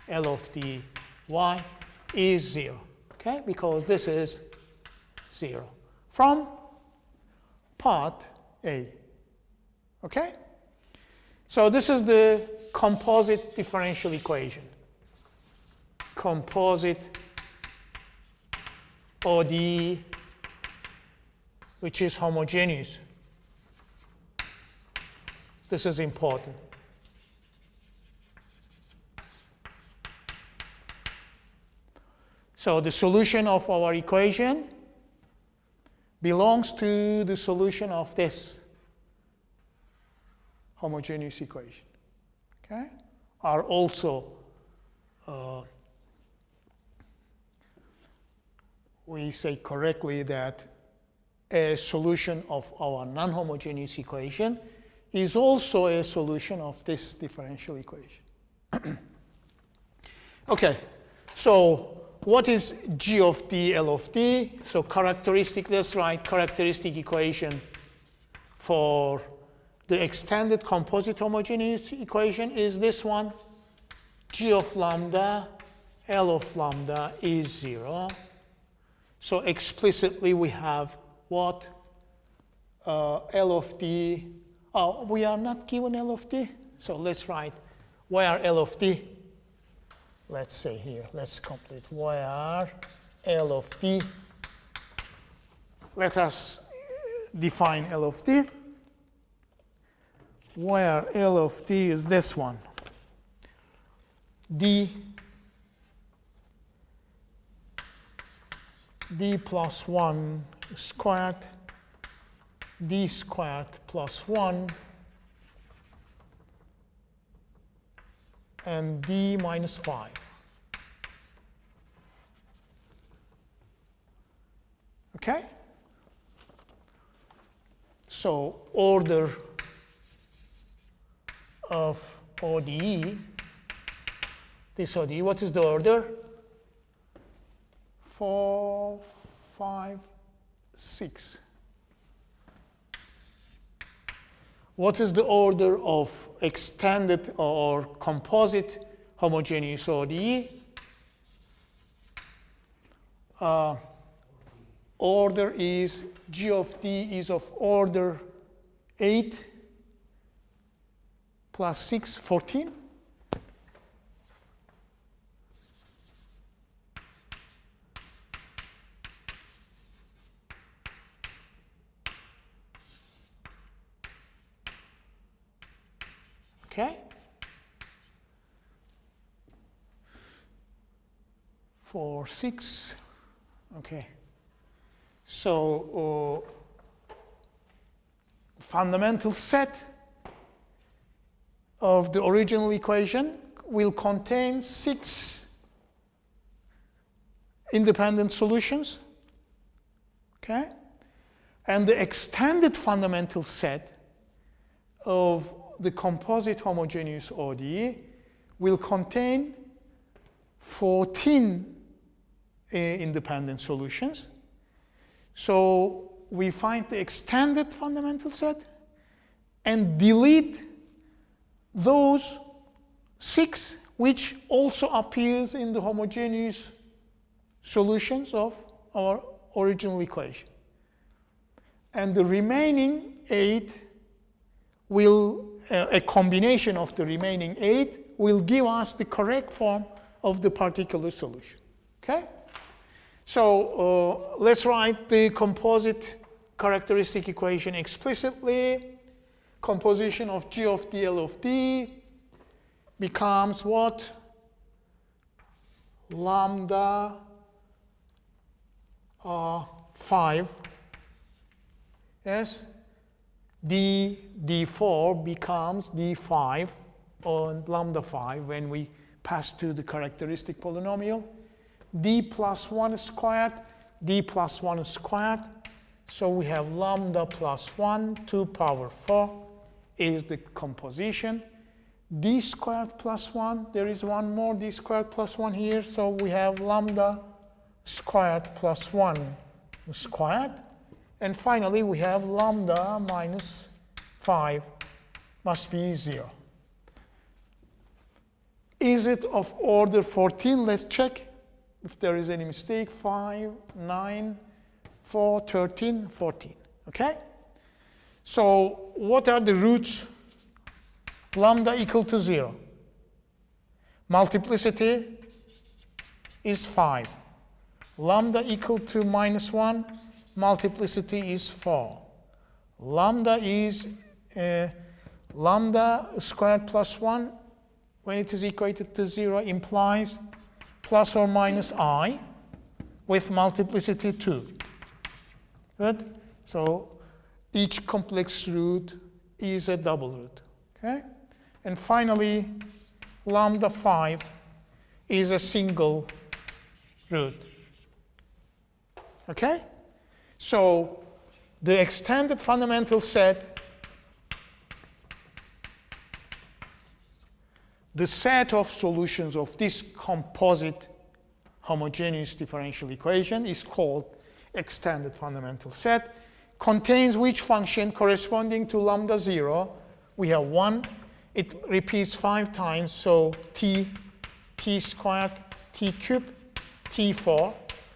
L of t, y is 0. Okay? Because this is 0 from part A. Okay? So this is the composite differential equation. Composite ODE, which is homogeneous. This is important. So the solution of our equation belongs to the solution of this homogeneous equation. Okay? Are also, we say correctly that a solution of our non-homogeneous equation is also a solution of this differential equation. Okay, so what is G of D, L of D? So characteristic, that's right, characteristic equation for the extended composite homogeneous equation is this one. G of lambda, L of lambda is 0. So explicitly we have what? L of D. Oh, we are not given L of D. So let's write where L of D. Let's say here, let's complete where L of D. Let us define L of D. Where L of D is this one. D plus 1 squared, D squared plus 1, and D minus 5. Okay? So order of ODE, this ODE, what is the order? 4, 5, 6. What is the order of extended or composite homogeneous ODE? Order is G of D is of order 8 plus 6, 14. Okay? 4, 6. Okay. So fundamental set of the original equation will contain 6 independent solutions. Okay? And the extended fundamental set of the composite homogeneous ODE will contain 14 independent solutions. So we find the extended fundamental set and delete those 6 which also appears in the homogeneous solutions of our original equation. And the remaining 8 will, a combination of the remaining 8 will give us the correct form of the particular solution. Okay? So let's write the composite characteristic equation explicitly. Composition of G of D, L of D becomes what? Lambda 5. Yes? D4 becomes D5 on lambda 5 when we pass to the characteristic polynomial. D plus 1 squared, D plus 1 squared. So we have lambda plus 1, 2 power 4 is the composition. D squared plus 1, there is one more D squared plus 1 here. So we have lambda squared plus 1 squared. And finally, we have lambda minus 5 must be 0. Is it of order 14? Let's check if there is any mistake. 5, 9, 4, 13, 14. Okay? So what are the roots? Lambda equal to 0. Multiplicity is 5. Lambda equal to -1. Multiplicity is 4. Lambda is lambda squared plus 1, when it is equated to 0, implies plus or minus I with multiplicity 2. Good? So each complex root is a double root. Okay? And finally, lambda 5 is a single root. Okay? So the extended fundamental set, the set of solutions of this composite homogeneous differential equation is called extended fundamental set. Contains which function corresponding to lambda 0? We have 1. It repeats 5 times, so t squared, t cubed, t4.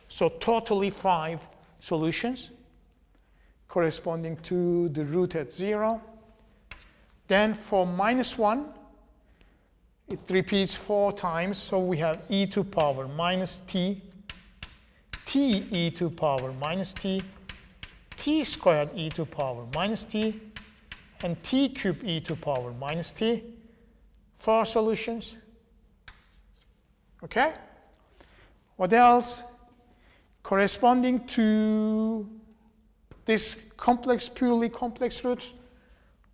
So totally 5 solutions corresponding to the root at 0. Then for -1, it repeats 4 times, so we have e to power minus t, t e to power minus t, t squared e to power minus t, and t cubed e to power minus t. 4 solutions. Okay? What else? Corresponding to this complex, purely complex roots,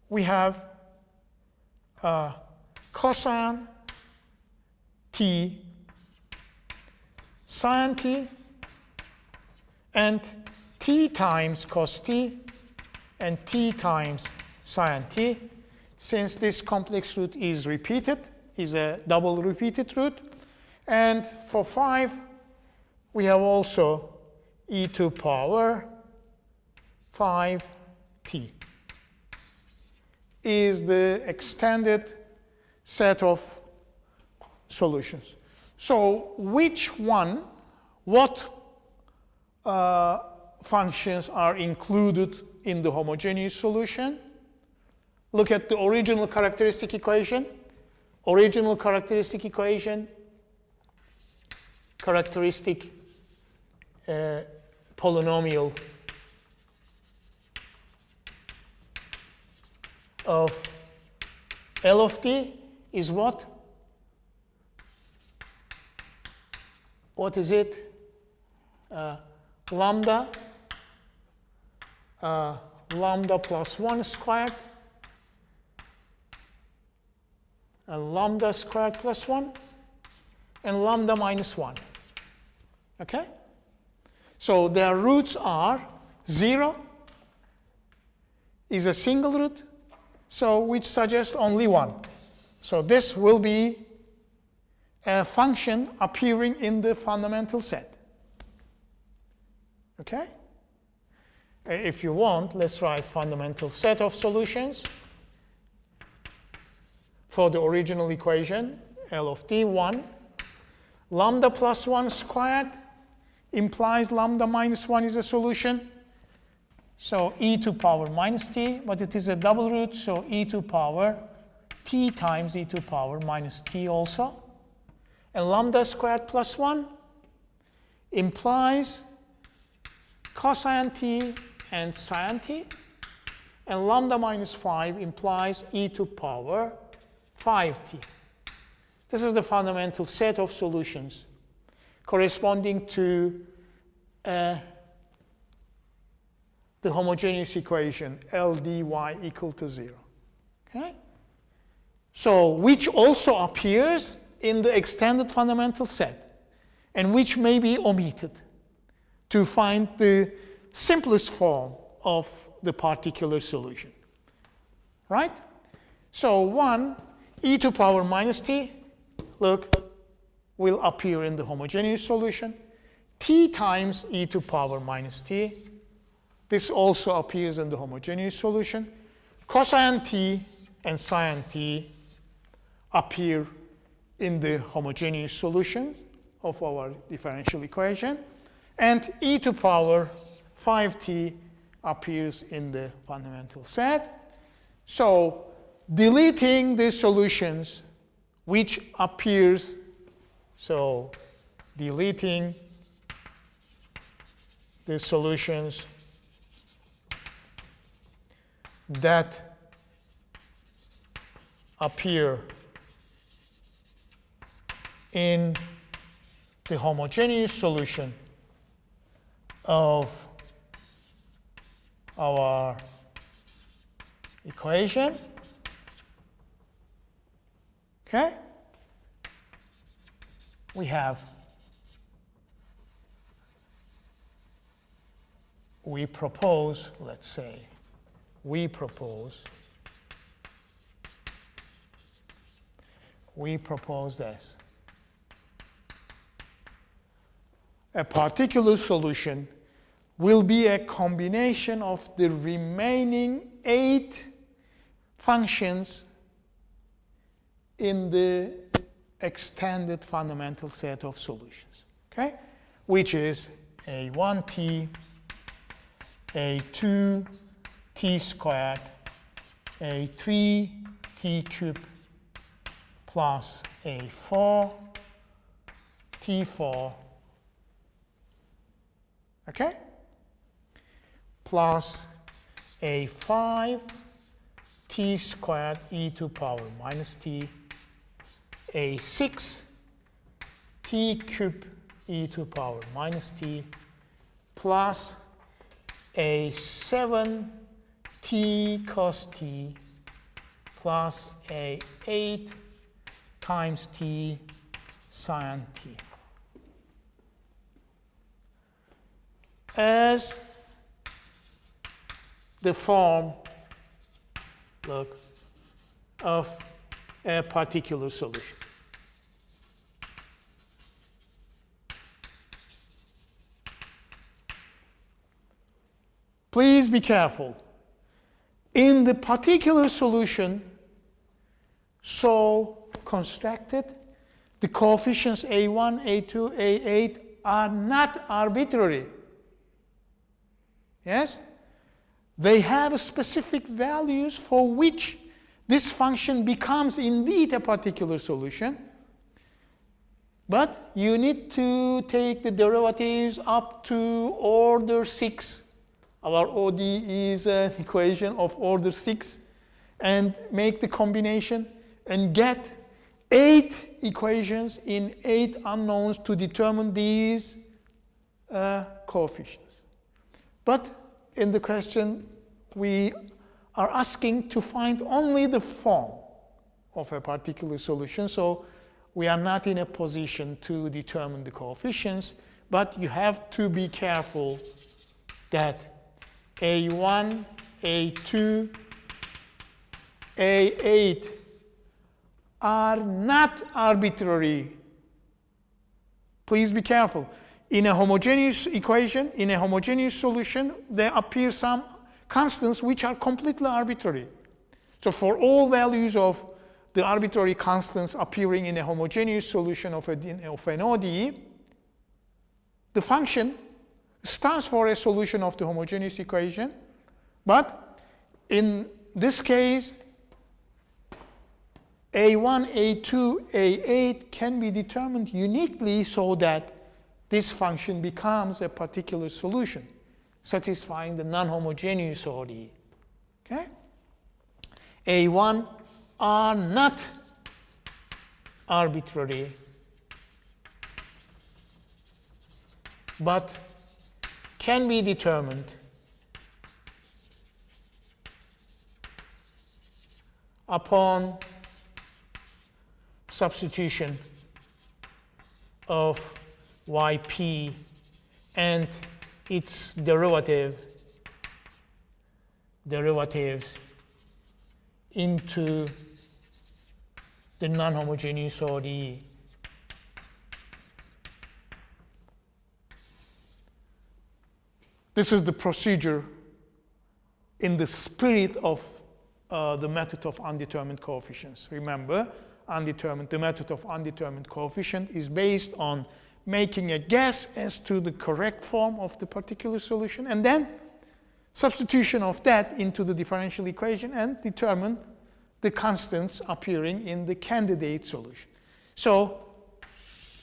we have cosine t, sine t, and t times cos t, and t times sine t. Since this complex root is repeated, is a double repeated root. And for 5, we have also e to power 5t is the extended set of solutions. So which one, what functions are included in the homogeneous solution? Look at the original characteristic equation. Original characteristic equation, characteristic polynomial of L of t is what? What is it? Lambda plus 1 squared, and lambda squared plus 1, and lambda minus 1. Okay? So their roots are 0 is a single root, so which suggests only 1. So this will be a function appearing in the fundamental set. Okay? If you want, let's write fundamental set of solutions for the original equation, L of t, 1. Lambda plus 1 squared implies lambda minus 1 is a solution. So e to power minus t, but it is a double root, so e to power t times e to power minus t also. And lambda squared plus 1 implies cosine t and sine t. And lambda minus 5 implies e to power 5t. This is the fundamental set of solutions corresponding to the homogeneous equation L dy equal to 0. Okay? So which also appears in the extended fundamental set and which may be omitted to find the simplest form of the particular solution. Right? So 1 e to power minus t, look, will appear in the homogeneous solution. T times e to power minus t, this also appears in the homogeneous solution. Cosine t and sine t appear in the homogeneous solution of our differential equation. And e to power 5t appears in the fundamental set. So deleting the solutions which appears, so deleting the solutions that appear in the homogeneous solution of our equation. Okay? We propose, let's say, we propose this. A particular solution will be a combination of the remaining 8 functions in the extended fundamental set of solutions, okay? Which is a1t, a2t squared, a 3t cubed plus a 4t4, okay? Plus a 5t squared e to power minus t, a 6t cubed e to power minus t, plus a 7t cos t, plus a 8 times t sine t. As the form, look, of a particular solution. Please be careful. In the particular solution so constructed, the coefficients a1, a2, a8 are not arbitrary. Yes? They have specific values for which this function becomes indeed a particular solution. But you need to take the derivatives up to order 6. Our ODE is an equation of order 6, and make the combination and get 8 equations in 8 unknowns to determine these coefficients. But in the question, we are asking to find only the form of a particular solution, so we are not in a position to determine the coefficients, but you have to be careful that a1, a2, a8 are not arbitrary. Please be careful. In a homogeneous equation, in a homogeneous solution, there appear some constants which are completely arbitrary. So for all values of the arbitrary constants appearing in a homogeneous solution of an ODE, the function stands for a solution of the homogeneous equation. But in this case, a1, a2, a8 can be determined uniquely so that this function becomes a particular solution, satisfying the non-homogeneous ODE. Okay? A1 are not arbitrary, but can be determined upon substitution of yp and its derivatives into the non-homogeneous ODE. This is the procedure in the spirit of the method of undetermined coefficients. Remember, the method of undetermined coefficient is based on making a guess as to the correct form of the particular solution, and then substitution of that into the differential equation and determine the constants appearing in the candidate solution. So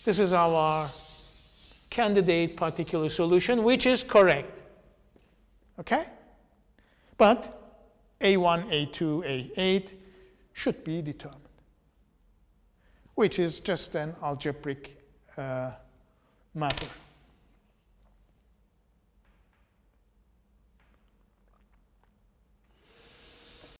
this is our candidate particular solution, which is correct. Okay? But A1, A2, A8 should be determined, which is just an algebraic matter.